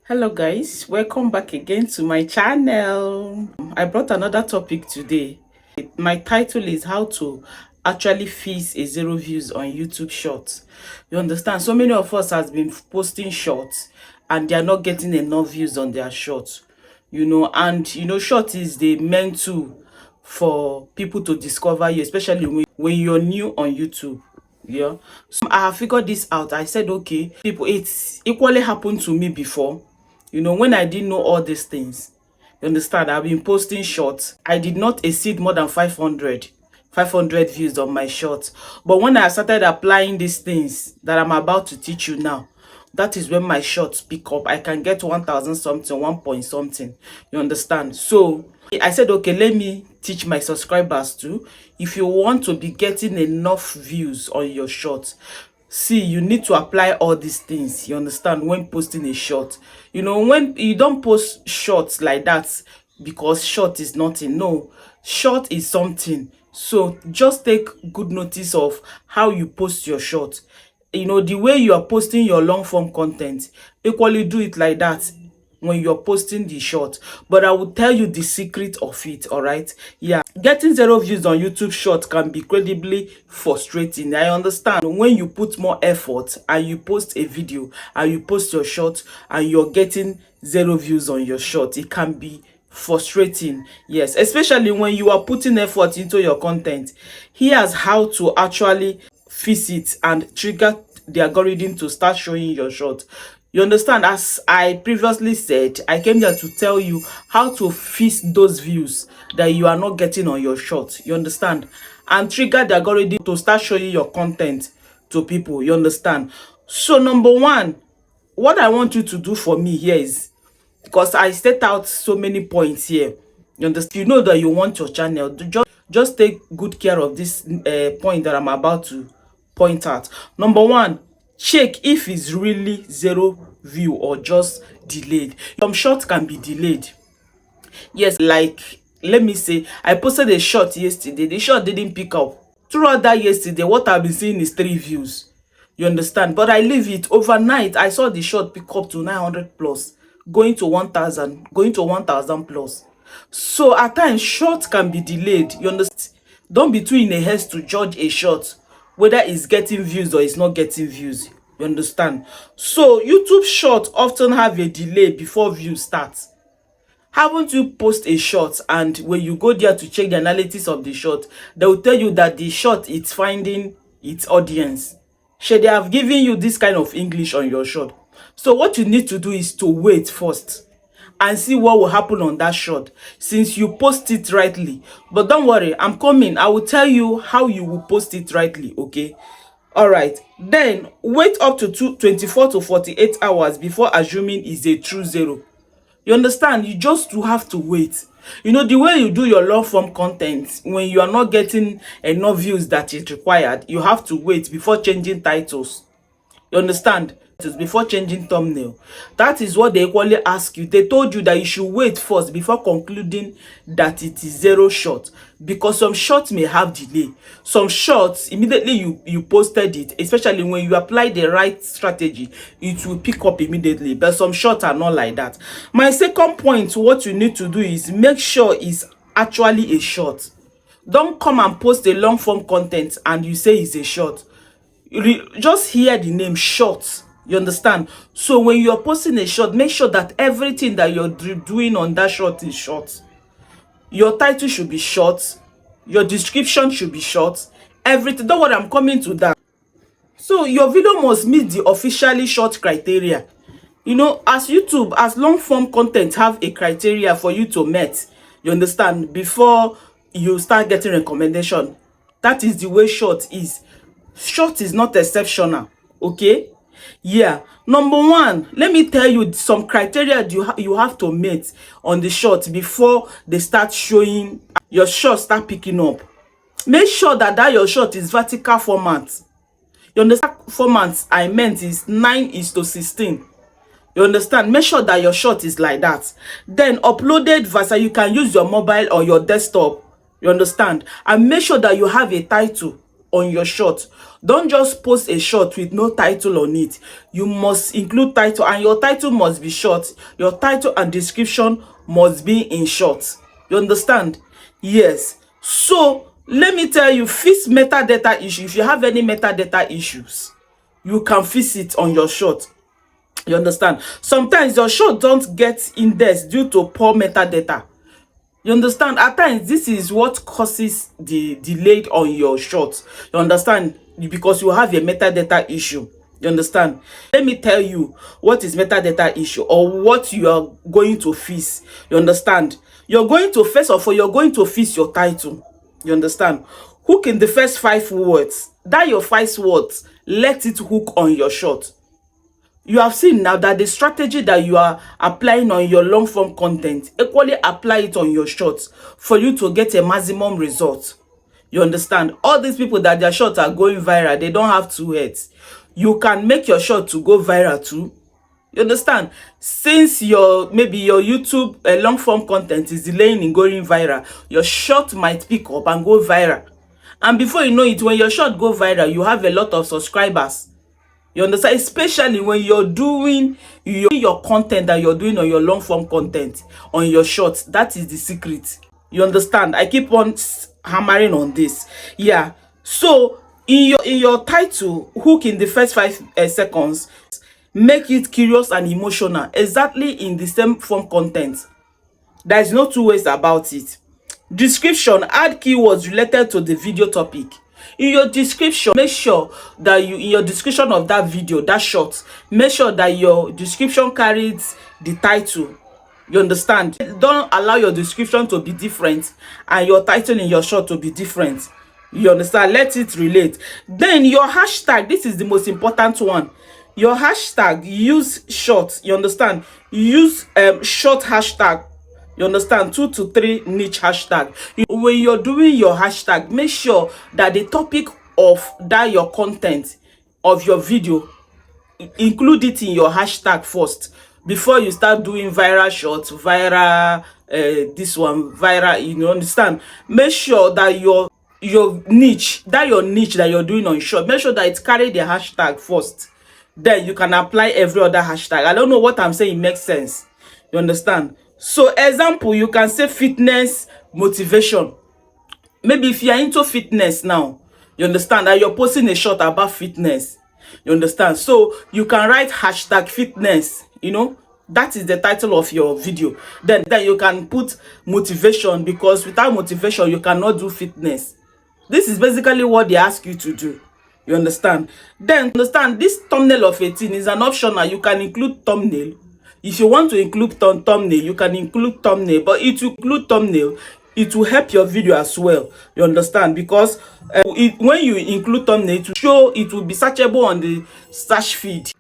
Hello guys, welcome back again to my channel. I brought another topic today. My title is how to actually fix a zero views on YouTube shorts. You understand, so many of us has been posting shorts and they are not getting enough views on their shorts, and short is the main tool for people to discover you, especially when you're new on YouTube. Yeah, so I have figured this out. I said, okay, people, it's equally happened to me before. When I didn't know all these things, you understand, I've been posting shorts. I did not exceed more than 500 views on my shorts. But when I started applying these things that I'm about to teach you now, that is when my shorts pick up. I can get 1,000 something, 1 point something. You understand? So I said, okay, let me teach my subscribers too. If you want to be getting enough views on your shorts, see, you need to apply all these things, you understand, when posting a short. When you don't post shorts like that because short is nothing. No, short is something. So just take good notice of how you post your short. The way you are posting your long form content, equally do it like that when you're posting the short. But I will tell you the secret of it. All right, yeah, getting zero views on YouTube short can be incredibly frustrating. I understand. When you put more effort and you post a video and you post your short and you're getting zero views on your short, it can be frustrating. Yes, especially when you are putting effort into your content. Here's how to actually fix it and trigger the algorithm to start showing your short. You understand? As I previously said, I came here to tell you how to fix those views that you are not getting on your short. You understand? And trigger the algorithm to start showing your content to people. You understand? So number one, what I want you to do for me here is, because I set out so many points here. You understand? You know that you want your channel. Just take good care of this point that I'm about to point out. Number one, check if it's really zero view or just delayed. Some shorts can be delayed. Yes, like, let me say, I posted a short yesterday. The short didn't pick up. Throughout that yesterday, what I've been seeing is 3 views. You understand? But I leave it overnight. I saw the short pick up to 900 plus, going to 1,000, going to 1,000 plus. So at times, short can be delayed. You understand? Don't be too in a haste to judge a short whether it's getting views or it's not getting views. You understand? So YouTube short often have a delay before views start. Haven't you post a short and when you go there to check the analytics of the short, they will tell you that the short is finding its audience? Should they have given you this kind of English on your short? So what you need to do is to wait first and see what will happen on that short since you post it rightly. But don't worry, I'm coming. I will tell you how you will post it rightly, okay? All right, then wait up to 24 to 48 hours before assuming is a true zero. You understand? You just to have to wait. The way you do your long form content, when you are not getting enough views that is required, you have to wait before changing titles. You understand? Before changing thumbnail. That is what they equally ask you. They told you that you should wait first before concluding that it is zero short, because some shorts may have delay. Some shorts, immediately you posted it, especially when you apply the right strategy, it will pick up immediately. But some shorts are not like that. My second point, what you need to do is make sure it's actually a short. Don't come and post a long form content and you say it's a short. Just hear the name short. You understand? So when you're posting a short, make sure that everything that you're doing on that short is short. Your title should be short, your description should be short, everything. Don't worry, I'm coming to that. So your video must meet the officially short criteria. As YouTube, as long form content have a criteria for you to meet, you understand, before you start getting recommendation. That is the way short is. Short is not exceptional, okay? Yeah. Number one, let me tell you some criteria you have to meet on the short before they start showing your short start picking up. Make sure that your short is vertical format. You understand? Format I meant is 9:16. You understand? Make sure that your short is like that. Then uploaded version, you can use your mobile or your desktop. You understand? And make sure that you have a title. on your short. Don't just post a short with no title on it. You must include title, and your title must be short. Your title and description must be in short. You understand? Yes. So let me tell you, fix metadata issue. If you have any metadata issues, you can fix it on your short. You understand? Sometimes your short don't get indexed due to poor metadata. You understand? At times, this is what causes the delay on your short. You understand? Because you have a metadata issue. You understand? Let me tell you what is metadata issue, or what you are going to fix. You understand? You're going to, first of all, you're going to fix your title. You understand? Hook in the first 5 words. That your 5 words, let it hook on your short. You have seen now that the strategy that you are applying on your long form content, equally apply it on your shorts for you to get a maximum result. You understand? All these people that their shorts are going viral, they don't have 2 heads. You can make your short to go viral too. You understand? Since maybe your YouTube long form content is delaying in going viral, your short might pick up and go viral. And before you know it, when your short go viral, you have a lot of subscribers. You understand? Especially when you're doing your content that you're doing on your long form content on your shorts. That is the secret. You understand? I keep on hammering on this. Yeah. So in your title, hook in the first 5 seconds, make it curious and emotional, exactly in the same form content. There is no 2 ways about it. Description, add keywords related to the video topic. In your description, make sure that in your description of that video, that short, make sure that your description carries the title. You understand? Don't allow your description to be different and your title in your short to be different. You understand? Let it relate. Then your hashtag, this is the most important one. Your hashtag, use short. You understand? Use short hashtag. You understand? 2 to 3 niche hashtag. When you're doing your hashtag, make sure that the topic of your content of your video, include it in your hashtag first before you start doing viral shorts, viral this one, viral. You understand? Make sure that your niche that you're doing on short, make sure that it carry the hashtag first. Then you can apply every other hashtag. I don't know what I'm saying makes sense. You understand? So example, you can say fitness motivation. Maybe if you are into fitness now, you understand, that you're posting a short about fitness. You understand? So you can write hashtag fitness. You know, that is the title of your video. Then you can put motivation, because without motivation you cannot do fitness. This is basically what they ask you to do. You understand? Then understand, this thumbnail of 18 is an optional. You can include thumbnail. If you want to include thumbnail, you can include thumbnail, but it will include thumbnail, it will help your video as well. You understand? Because when you include thumbnail, it will be searchable on the search feed.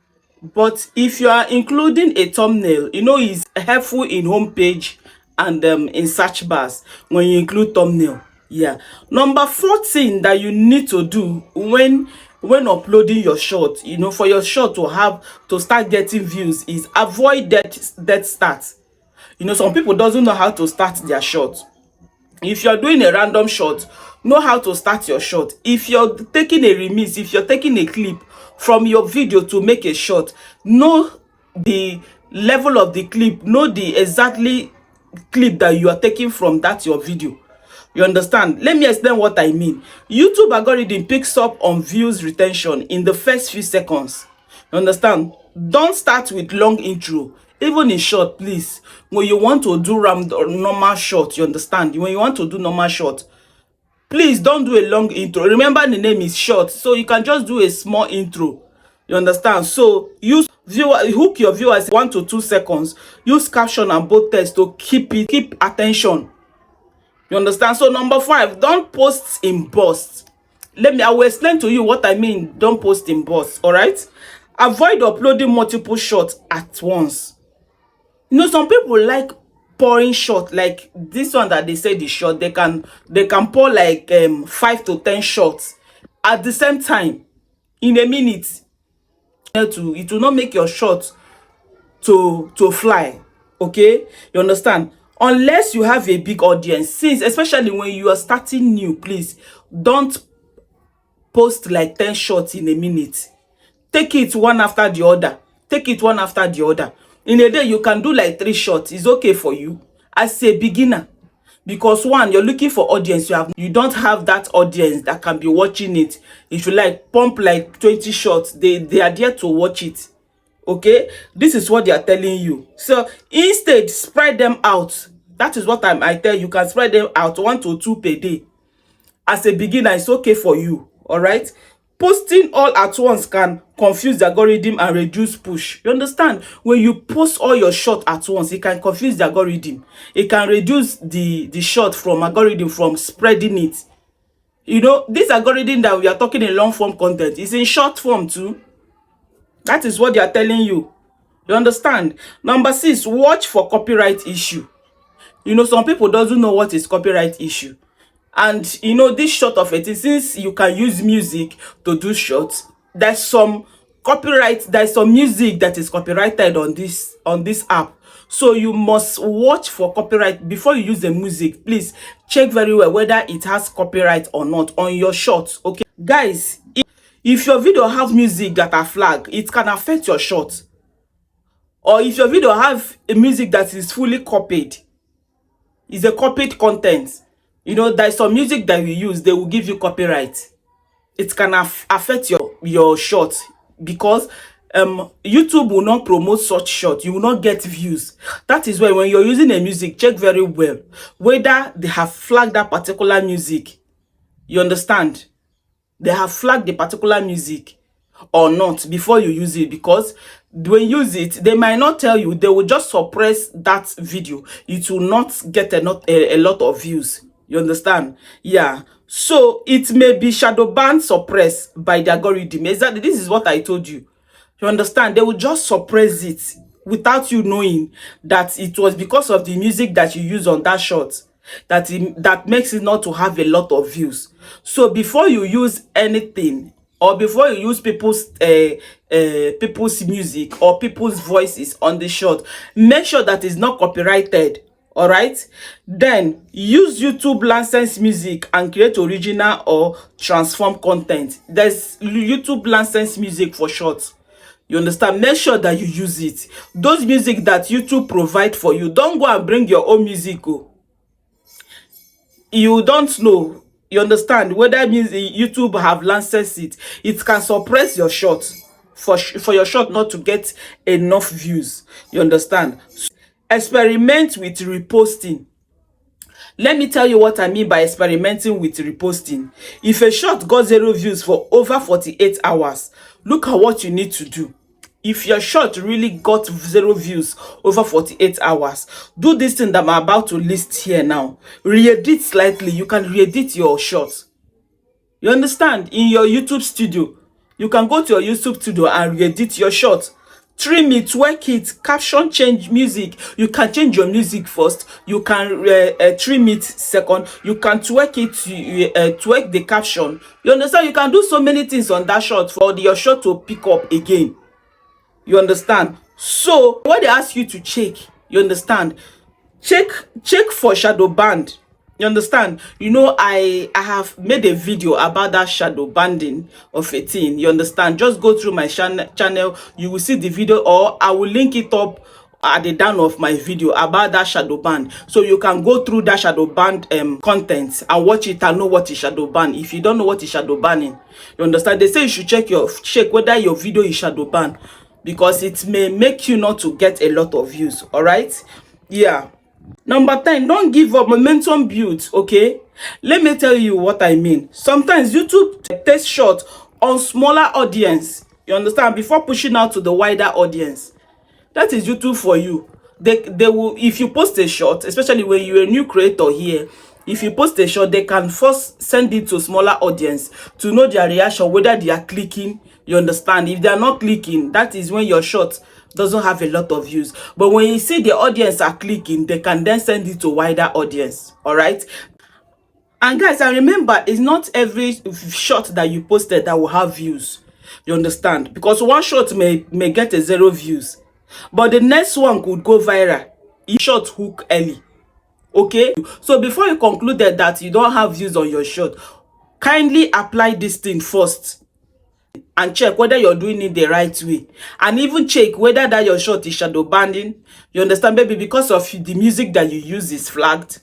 But if you are including a thumbnail, you know, it's helpful in homepage and in search bars when you include thumbnail. Yeah. Number 14 that you need to do when uploading your short, you know, for your short to start getting views, is avoid dead start. You know, some people doesn't know how to start their short. If you're doing a random short, know how to start your short. If you're taking a remix, if you're taking a clip from your video to make a short, know the level of the clip, know the exactly clip that you are taking from that your video. You understand? Let me explain what I mean. YouTube algorithm picks up on views retention in the first few seconds. You understand? Don't start with long intro. Even in short, please. When you want to do normal short, you understand? When you want to do normal short, please don't do a long intro. Remember, the name is short, so you can just do a small intro. You understand? So hook your viewers 1 to 2 seconds. Use caption and bold text to keep attention. You understand? So number 5, don't post in bursts. I will explain to you what I mean. Don't post in bursts. All right? Avoid uploading multiple shots at once. You know, some people like pouring shot, like this one that they say the shot. They can pour like 5 to 10 shots at the same time in a minute. It will not make your shot to fly. Okay? You understand? Unless you have a big audience, especially when you are starting new, please don't post like 10 shots in a minute. Take it one after the other. Take it one after the other. In a day, you can do like 3 shots. It's okay for you as a beginner. Because one, you're looking for audience. You don't have that audience that can be watching it. If you like pump like 20 shots, they are there to watch it. Okay, this is what they are telling you. So instead, spread them out. That is what I tell you. You can spread them out 1 to 2 per day. As a beginner, it's okay for you. All right, posting all at once can confuse the algorithm and reduce push. You understand? When you post all your shot at once, it can confuse the algorithm. It can reduce the shot from algorithm from spreading it. You know, this algorithm that we are talking in long form content is in short form too. That is what they are telling you. You understand? Number 6, watch for copyright issue. You know, some people doesn't know what is copyright issue. And you know, this short of it, since you can use music to do shorts, there's some copyright, there's some music that is copyrighted on this app. So you must watch for copyright before you use the music. Please check very well whether it has copyright or not on your shorts. Okay, guys, if your video have music that are flagged, it can affect your short. Or if your video have a music that is fully copied, is a copied content, you know, there's some music that you use, they will give you copyright. It can affect your short, because YouTube will not promote such short. You will not get views. That is why when you're using a music, check very well whether they have flagged that particular music. You understand? They have flagged the particular music or not before you use it, because when you use it, they might not tell you. They will just suppress that video. It will not get a lot of views. You understand? Yeah. So it may be shadow banned, suppressed by the algorithm. Exactly. This is what I told you. You understand? They will just suppress it without you knowing that it was because of the music that you use on that short that makes it not to have a lot of views. So before you use anything, or before you use people's music or people's voices on the short, make sure that it's not copyrighted. All right, then use YouTube licensed music and create original or transform content. There's YouTube licensed music for short. You understand? Make sure that you use it. Those music that YouTube provide for you, don't go and bring your own music. You don't know. You understand? Whether music YouTube have licensed it, it can suppress your short for your short not to get enough views. You understand? Experiment with reposting. Let me tell you what I mean by experimenting with reposting. If a short got 0 views for over 48 hours, look at what you need to do. If your short really got 0 views over 48 hours, do this thing that I'm about to list here now. Re-edit slightly. You can re-edit your short. You understand? In your YouTube studio, you can go to your YouTube studio and re-edit your short. Trim it, twerk it, caption change, music. You can change your music first. You can trim it second. You can twerk it, twerk the caption. You understand? You can do so many things on that short for your short to pick up again. You understand? So what they ask you to check, you understand? Check for shadow band. You understand? You know, I have made a video about that shadow banding of a thing. You understand? Just go through my channel. You will see the video, or I will link it up at the down of my video about that shadow band, so you can go through that shadow band content and watch it and know what is shadow ban. If you don't know what is shadow banning, you understand? They say you should check whether your video is shadow ban, because it may make you not to get a lot of views. All right? Yeah. Number 10, don't give up. Momentum builds. Okay, let me tell you what I mean. Sometimes YouTube takes short on smaller audience, you understand, before pushing out to the wider audience. That is YouTube for you. They will, if you post a short, especially when you're a new creator here, if you post a short, they can first send it to smaller audience to know their reaction, whether they are clicking. You understand? If they are not clicking, that is when your short doesn't have a lot of views. But when you see the audience are clicking, they can then send it to wider audience. All right? And guys, I remember, it's not every shot that you posted that will have views. You understand? Because one shot may get a 0 views, but the next one could go viral. It shot hook early. Okay? So before you concluded that you don't have views on your shot, Kindly apply this thing first and check whether you're doing it the right way, and even check whether that your shot is shadow banding. You understand, maybe because of the music that you use is flagged,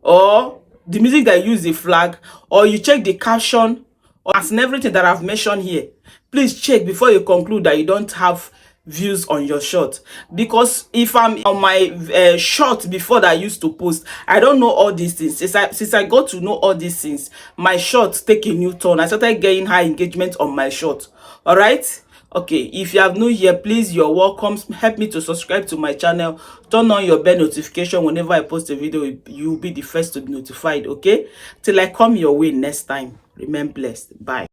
or the music that you use is flag, or you check the caption or as and everything that I've mentioned here. Please check before you conclude that you don't have views on your short. Because if I'm on my short before that I used to post, I don't know all these things. Since I got to know all these things, my shorts take a new turn. I started getting high engagement on my short. All right, okay, if you have new here, please, you're welcome. Help me to subscribe to my channel, turn on your bell notification. Whenever I post a video, you'll be the first to be notified. Okay, till I come your way next time, remain blessed. Bye.